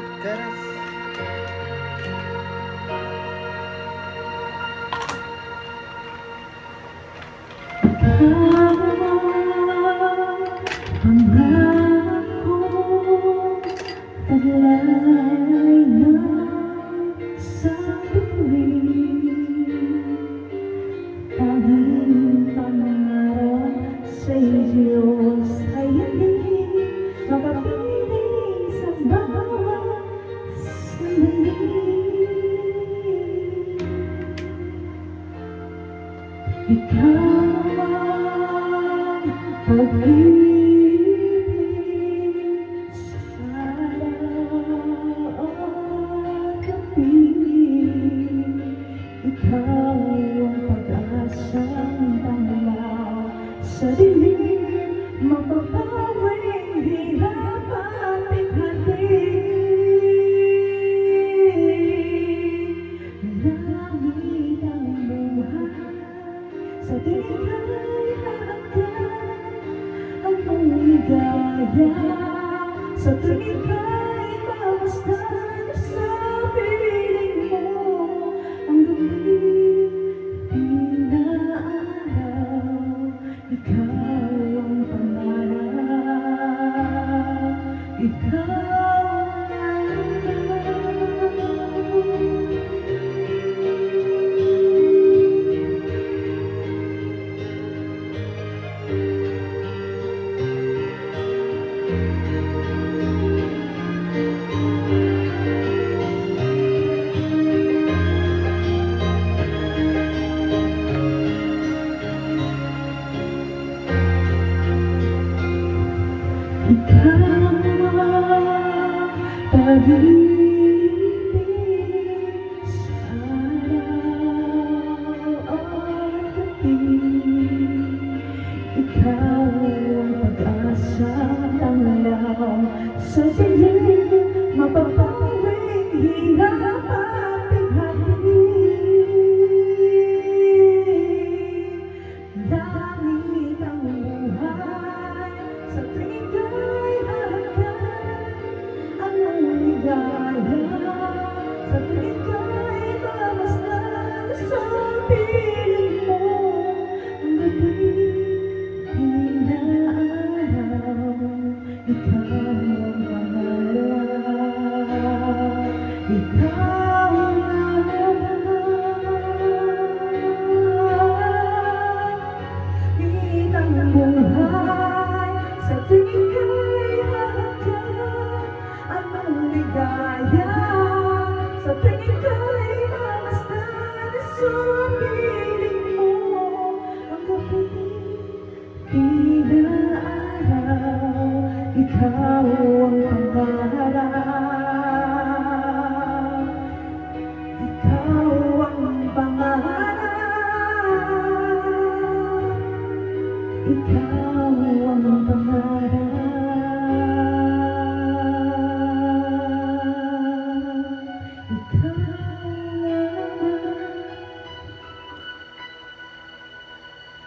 Podcast. Pangako taglay na sa tuwing tanging pangarap sa Diyos ay hindi makapiling sa bawat sandali. Ikaw ang pag-ibig sa bawat gabi. Ikaw ang pag-asang tanglaw sa dilim, mapapawing hirap at bighati. Langit ang buhay sa tingin kay hahagkan ang mong ligaya. Sa tingin kay mamasdan sa piling mo ang gabi inaaraw. Ikaw ang pangarap, ikaw ang ikaw ang pag-ibig sa bawat gabi. Ikaw ang pag-asang tanglaw sa dilim, mapapawing hirap at bighati. Langit ang buhay sa tingin kay hahagkan ang mong ligaya. Sa tingin kay mamasdan sa piling mo ang gabi inaaraw. Ikaw ang pangarap, ikaw ang langit ang buhay sa tingin kay hahagkan ang mong ligaya. Sa tingin kay mamasdan sa piling mo ang gabi inaaraw. Ikaw ang pangarap, ikaw ang pangarap, ikaw ang pangarap.